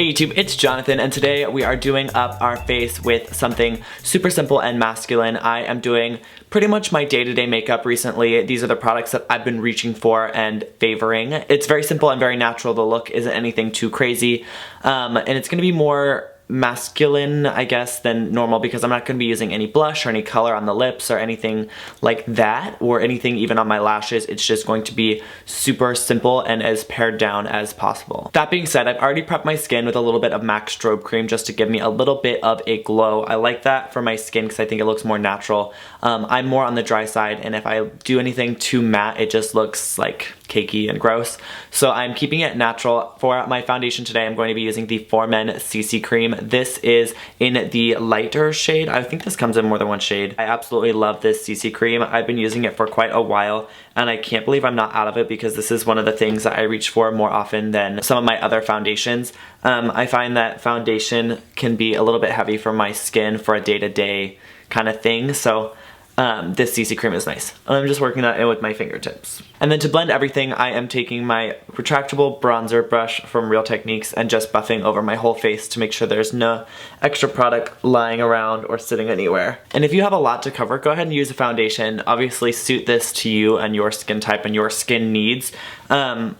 Hey YouTube, it's Jonathan, and today we are doing up our face with something super simple and masculine. I am doing pretty much my day-to-day makeup recently. These are the products that I've been reaching for and favoring. It's very simple and very natural. The look isn't anything too crazy, and it's gonna be more masculine, I guess, than normal because I'm not going to be using any blush or any color on the lips or anything like that, or anything even on my lashes. It's just going to be super simple and as pared down as possible. That being said, I've already prepped my skin with a little bit of MAC strobe cream just to give me a little bit of a glow. I like that for my skin because I think it looks more natural. I'm more on the dry side, and if I do anything too matte, it just looks like cakey and gross. So I'm keeping it natural. For my foundation today, I'm going to be using the Formen CC cream. This is in the lighter shade. I think this comes in more than one shade. I absolutely love this CC cream. I've been using it for quite a while, and I can't believe I'm not out of it because this is one of the things that I reach for more often than some of my other foundations. I find that foundation can be a little bit heavy for my skin for a day-to-day kind of thing, so this CC cream is nice. I'm just working that in with my fingertips. And then to blend everything, I am taking my retractable bronzer brush from Real Techniques and just buffing over my whole face to make sure there's no extra product lying around or sitting anywhere. And if you have a lot to cover, go ahead and use a foundation. Obviously suit this to you and your skin type and your skin needs. I'm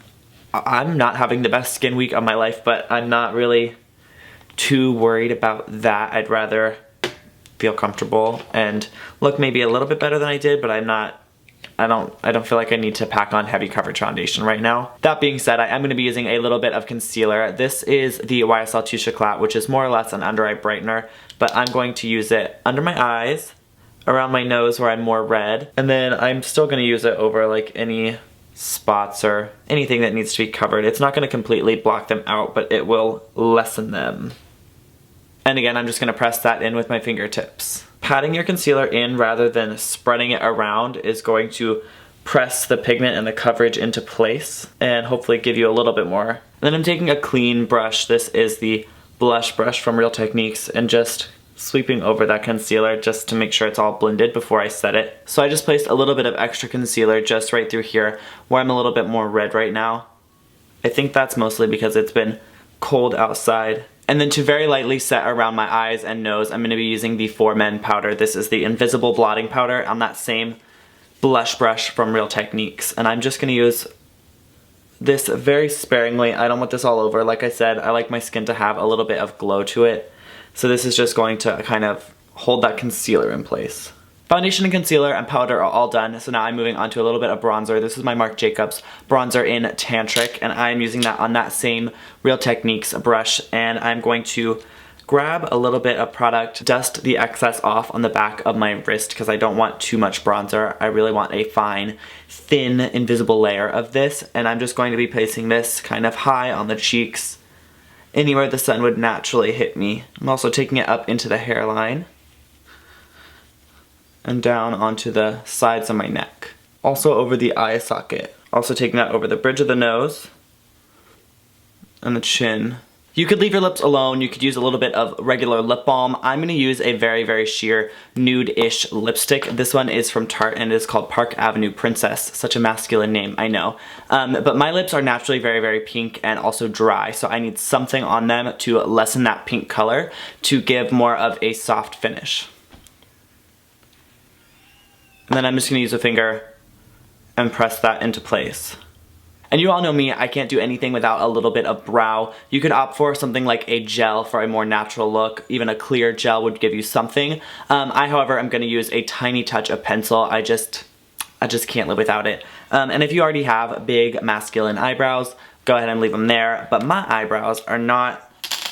not having the best skin week of my life, but I'm not really too worried about that. I'd rather feel comfortable and look maybe a little bit better than I did, but I don't feel like I need to pack on heavy coverage foundation right now. That being said, I am going to be using a little bit of concealer. This is the YSL Touche Eclat, which is more or less an under eye brightener, but I'm going to use it under my eyes, around my nose where I'm more red, and then I'm still going to use it over like any spots or anything that needs to be covered. It's not going to completely block them out, but it will lessen them. And again, I'm just going to press that in with my fingertips. Patting your concealer in rather than spreading it around is going to press the pigment and the coverage into place and hopefully give you a little bit more. And then I'm taking a clean brush. This is the blush brush from Real Techniques, and just sweeping over that concealer just to make sure it's all blended before I set it. So I just placed a little bit of extra concealer just right through here where I'm a little bit more red right now. I think that's mostly because it's been cold outside. And then to very lightly set around my eyes and nose, I'm going to be using the Formen powder. This is the Invisible Blotting Powder on that same blush brush from Real Techniques. And I'm just going to use this very sparingly. I don't want this all over. Like I said, I like my skin to have a little bit of glow to it. So this is just going to kind of hold that concealer in place. Foundation and concealer and powder are all done, so now I'm moving on to a little bit of bronzer. This is my Marc Jacobs bronzer in Tantric, and I'm using that on that same Real Techniques brush, and I'm going to grab a little bit of product, dust the excess off on the back of my wrist because I don't want too much bronzer. I really want a fine, thin, invisible layer of this, and I'm just going to be placing this kind of high on the cheeks, anywhere the sun would naturally hit me. I'm also taking it up into the hairline and down onto the sides of my neck. Also over the eye socket. Also taking that over the bridge of the nose and the chin. You could leave your lips alone. You could use a little bit of regular lip balm. I'm going to use a very, very sheer nude-ish lipstick. This one is from Tarte and it is called Park Avenue Princess. Such a masculine name, I know. But my lips are naturally very, very pink and also dry, so I need something on them to lessen that pink color to give more of a soft finish. And then I'm just going to use a finger and press that into place. And you all know me, I can't do anything without a little bit of brow. You could opt for something like a gel for a more natural look. Even a clear gel would give you something. I, however, am going to use a tiny touch of pencil. I just can't live without it. And if you already have big masculine eyebrows, go ahead and leave them there. But my eyebrows are not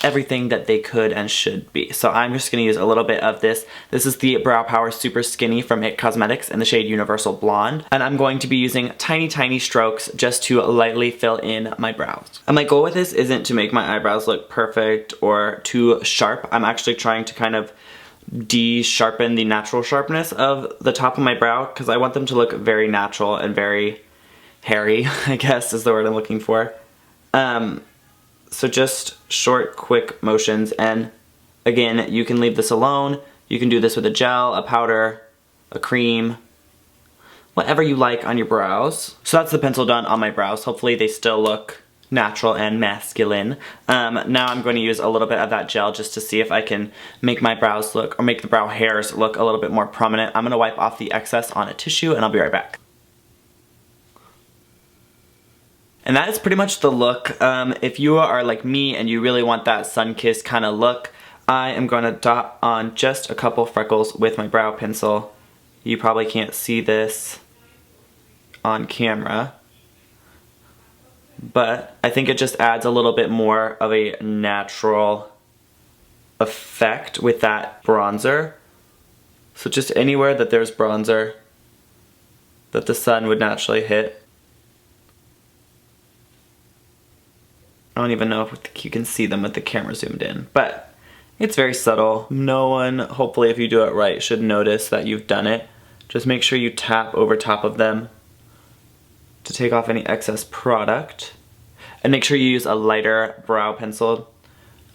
everything that they could and should be. So I'm just going to use a little bit of this. This is the Brow Power Super Skinny from IT Cosmetics in the shade Universal Blonde. And I'm going to be using tiny, tiny strokes just to lightly fill in my brows. And my goal with this isn't to make my eyebrows look perfect or too sharp. I'm actually trying to kind of de-sharpen the natural sharpness of the top of my brow because I want them to look very natural and very hairy, I guess is the word I'm looking for. So just short, quick motions, and again, you can leave this alone. You can do this with a gel, a powder, a cream, whatever you like on your brows. So that's the pencil done on my brows. Hopefully they still look natural and masculine. Now I'm going to use a little bit of that gel just to see if I can make my brows look, or make the brow hairs look a little bit more prominent. I'm going to wipe off the excess on a tissue and I'll be right back. And that is pretty much the look. If you are like me and you really want that sun-kissed kind of look, I am going to dot on just a couple freckles with my brow pencil. You probably can't see this on camera, but I think it just adds a little bit more of a natural effect with that bronzer. So just anywhere that there's bronzer that the sun would naturally hit. I don't even know if you can see them with the camera zoomed in, but it's very subtle. No one, hopefully if you do it right, should notice that you've done it. Just make sure you tap over top of them to take off any excess product. And make sure you use a lighter brow pencil.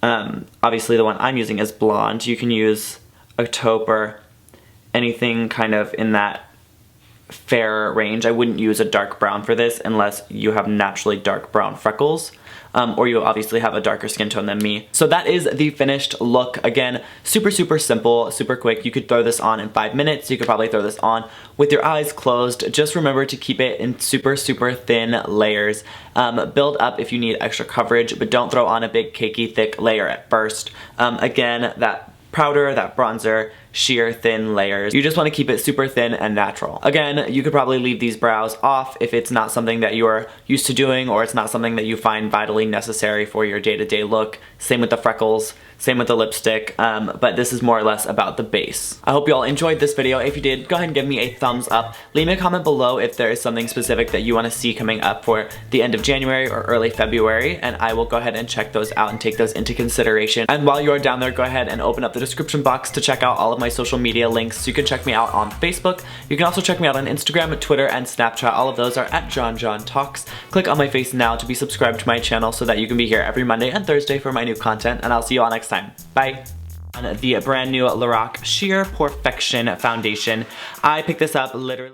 Obviously the one I'm using is blonde. You can use a taupe or anything kind of in that fair range. I wouldn't use a dark brown for this unless you have naturally dark brown freckles. Or you obviously have a darker skin tone than me. So that is the finished look. Again, super simple, super quick. You could throw this on in 5 minutes. You could probably throw this on with your eyes closed. Just remember to keep it in super thin layers. Build up if you need extra coverage, but don't throw on a big cakey thick layer at first. Again, that powder, that bronzer, sheer thin layers. You just want to keep it super thin and natural. Again, you could probably leave these brows off if it's not something that you're used to doing or it's not something that you find vitally necessary for your day-to-day look. Same with the freckles, same with the lipstick, but this is more or less about the base. I hope you all enjoyed this video. If you did, go ahead and give me a thumbs up. Leave me a comment below if there is something specific that you want to see coming up for the end of January or early February, and I will go ahead and check those out and take those into consideration. And while you are down there, go ahead and open up the description box to check out all of my social media links. So you can check me out on Facebook. You can also check me out on Instagram, Twitter, and Snapchat. All of those are at JonTalks. Click on my face now to be subscribed to my channel so that you can be here every Monday and Thursday for my new content, and I'll see you all next time. Bye. On the brand new Lorac Sheer Perfection Foundation. I picked this up literally